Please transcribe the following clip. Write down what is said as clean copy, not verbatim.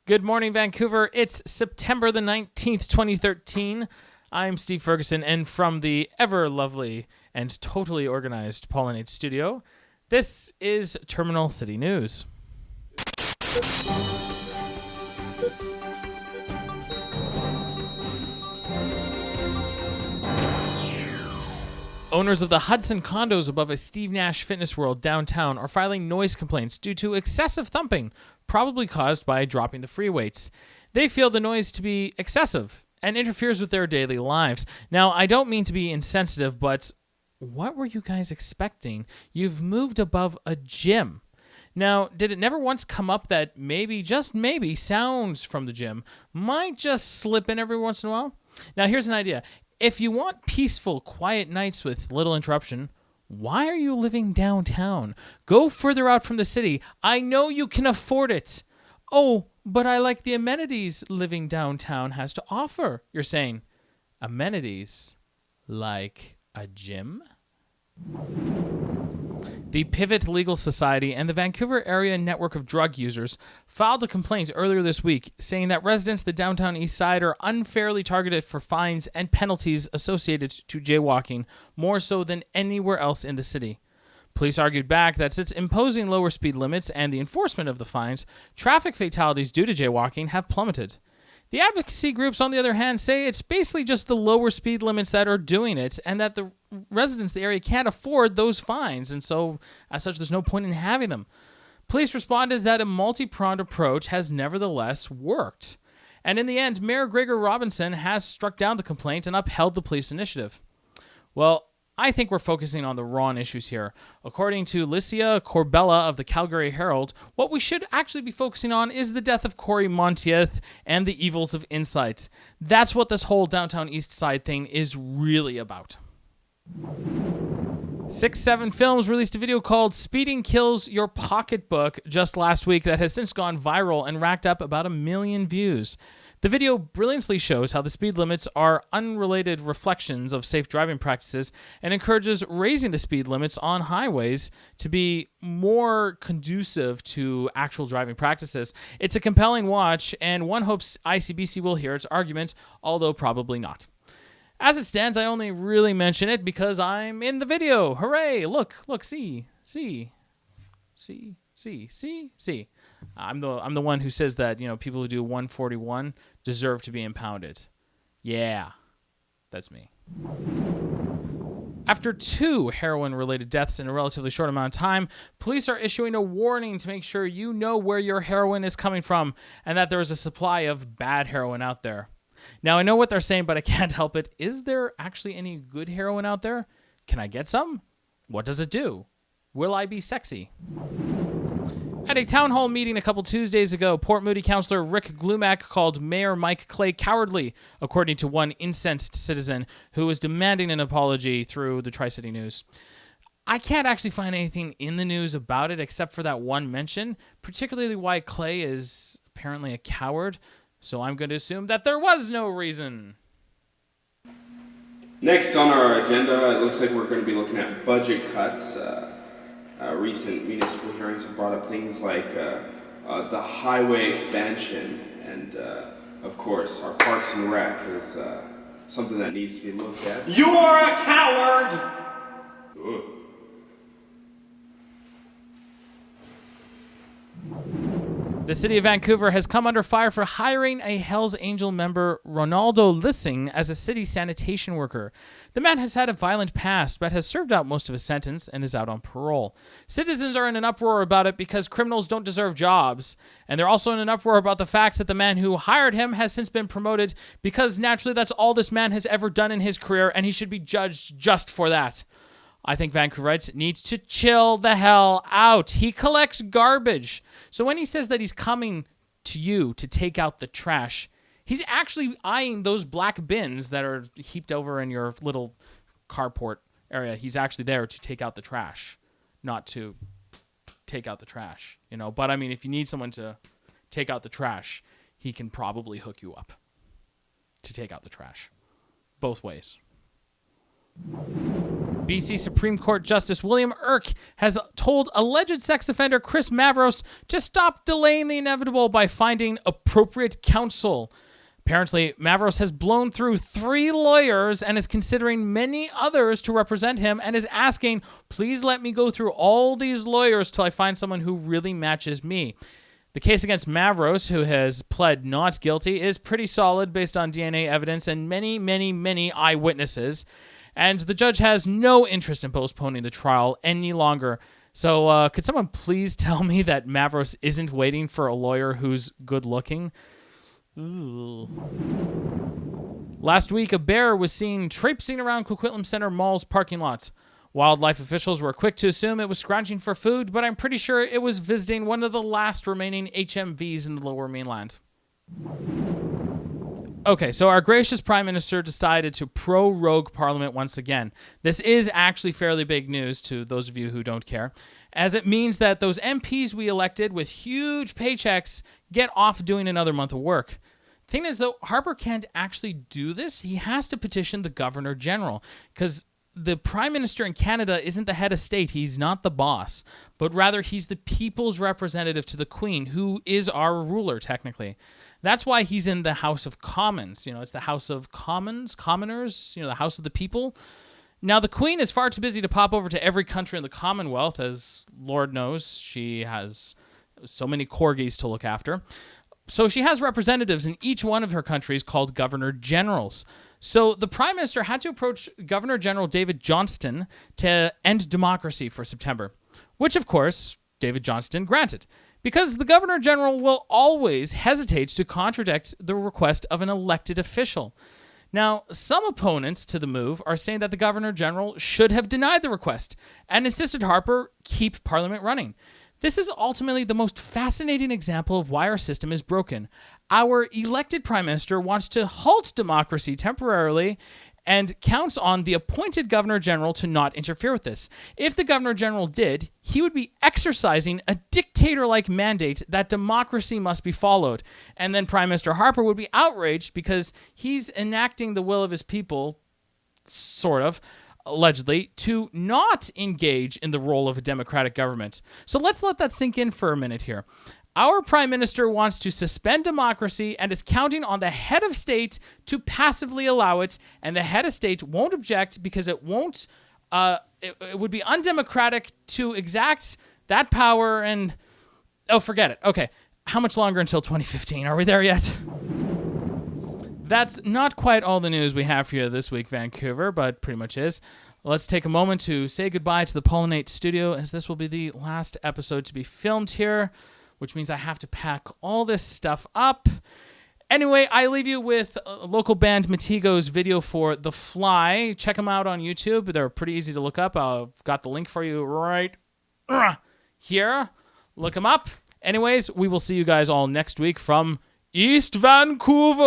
Good morning, Vancouver. It's September the 19th, 2013. I'm Steve Ferguson, and from the ever-lovely and totally organized Pollinate Studio, this is Terminal City News. Owners of the Hudson condos above a Steve Nash Fitness World downtown are filing noise complaints due to excessive thumping, probably caused by dropping the free weights. They feel the noise to be excessive and interferes with their daily lives. Now, I don't mean to be insensitive, but what were you guys expecting? You've moved above a gym. Now, did it never once come up that maybe, just maybe, sounds from the gym might just slip in every once in a while? Now, here's an idea. If you want peaceful, quiet nights with little interruption, why are you living downtown? Go further out from the city. I know you can afford it. Oh, but I like the amenities living downtown has to offer, you're saying. Amenities? Like a gym? The Pivot Legal Society and the Vancouver Area Network of Drug Users filed a complaint earlier this week saying that residents of the downtown east side are unfairly targeted for fines and penalties associated to jaywalking, more so than anywhere else in the city. Police argued back that since imposing lower speed limits and the enforcement of the fines, traffic fatalities due to jaywalking have plummeted. The advocacy groups, on the other hand, say it's basically just the lower speed limits that are doing it and that the residents of the area can't afford those fines, and so, as such, there's no point in having them. Police responded that a multi-pronged approach has nevertheless worked. And in the end, Mayor Gregor Robinson has struck down the complaint and upheld the police initiative. Well, I think we're focusing on the wrong issues here. According to Licia Corbella of the Calgary Herald, what we should actually be focusing on is the death of Corey Monteith and the evils of Insight. That's what this whole downtown east side thing is really about. 6-7 Films released a video called Speeding Kills Your Pocketbook just last week that has since gone viral and racked up about 1 million views. The video brilliantly shows how the speed limits are unrelated reflections of safe driving practices and encourages raising the speed limits on highways to be more conducive to actual driving practices. It's a compelling watch, and one hopes ICBC will hear its argument, although probably not. As it stands, I only really mention it because I'm in the video. Hooray! Look, see. I'm the one who says that, people who do 141 deserve to be impounded. Yeah, that's me. After 2 heroin-related deaths in a relatively short amount of time, police are issuing a warning to make sure you know where your heroin is coming from and that there is a supply of bad heroin out there. Now, I know what they're saying, but I can't help it. Is there actually any good heroin out there? Can I get some? What does it do? Will I be sexy? At a town hall meeting a couple Tuesdays ago, Port Moody councillor Rick Glumack called Mayor Mike Clay cowardly, according to one incensed citizen who was demanding an apology through the Tri-City News. I can't actually find anything in the news about it except for that one mention, particularly why Clay is apparently a coward, so I'm going to assume that there was no reason. Next on our agenda, it looks like we're going to be looking at budget cuts. Recent municipal hearings have brought up things like the highway expansion and, of course, our parks and rec is something that needs to be looked at. You are a coward! Ooh. The city of Vancouver has come under fire for hiring a Hells Angel member, Ronaldo Lissing, as a city sanitation worker. The man has had a violent past, but has served out most of his sentence and is out on parole. Citizens are in an uproar about it because criminals don't deserve jobs, and they're also in an uproar about the fact that the man who hired him has since been promoted because naturally that's all this man has ever done in his career, and he should be judged just for that. I think Vancouverites need to chill the hell out. He collects garbage. So when he says that he's coming to you to take out the trash, he's actually eyeing those black bins that are heaped over in your little carport area. He's actually there to take out the trash, not to take out the trash, But I mean, if you need someone to take out the trash, he can probably hook you up to take out the trash. Both ways. BC Supreme Court Justice William Irk has told alleged sex offender Chris Mavros to stop delaying the inevitable by finding appropriate counsel. Apparently, Mavros has blown through 3 lawyers and is considering many others to represent him and is asking, please let me go through all these lawyers till I find someone who really matches me. The case against Mavros, who has pled not guilty, is pretty solid based on DNA evidence and many eyewitnesses. And the judge has no interest in postponing the trial any longer. So could someone please tell me that Mavros isn't waiting for a lawyer who's good looking? Ooh. Last week, a bear was seen traipsing around Coquitlam Center Mall's parking lot. Wildlife officials were quick to assume it was scrounging for food, but I'm pretty sure it was visiting one of the last remaining HMVs in the Lower Mainland. Okay, so our gracious Prime Minister decided to prorogue Parliament once again. This is actually fairly big news to those of you who don't care, as it means that those MPs we elected with huge paychecks get off doing another month of work. Thing is, though, Harper can't actually do this. He has to petition the Governor General, because the Prime Minister in Canada isn't the head of state. He's not the boss, but rather he's the people's representative to the Queen, who is our ruler, technically. That's why he's in the House of Commons. You know, it's the House of Commoners, the House of the People. Now, the Queen is far too busy to pop over to every country in the Commonwealth, as Lord knows she has so many corgis to look after. So she has representatives in each one of her countries called Governor Generals. So the Prime Minister had to approach Governor General David Johnston to end democracy for September, which, of course, David Johnston granted, because the Governor General will always hesitate to contradict the request of an elected official. Now, some opponents to the move are saying that the Governor General should have denied the request and insisted Harper keep Parliament running. This is ultimately the most fascinating example of why our system is broken. Our elected Prime Minister wants to halt democracy temporarily and counts on the appointed Governor General to not interfere with this. If the Governor General did, he would be exercising a dictator-like mandate that democracy must be followed. And then Prime Minister Harper would be outraged because he's enacting the will of his people, sort of, allegedly, to not engage in the role of a democratic government. So let's let that sink in for a minute here. Our Prime Minister wants to suspend democracy and is counting on the head of state to passively allow it, and the head of state won't object because it won't. It would be undemocratic to exact that power, and forget it. Okay, how much longer until 2015? Are we there yet? That's not quite all the news we have for you this week, Vancouver, but pretty much is. Let's take a moment to say goodbye to the Pollinate studio, as this will be the last episode to be filmed here, which means I have to pack all this stuff up. Anyway, I leave you with local band MITIGO's video for The Fly. Check them out on YouTube. They're pretty easy to look up. I've got the link for you right here. Look them up. Anyways, we will see you guys all next week from East Vancouver.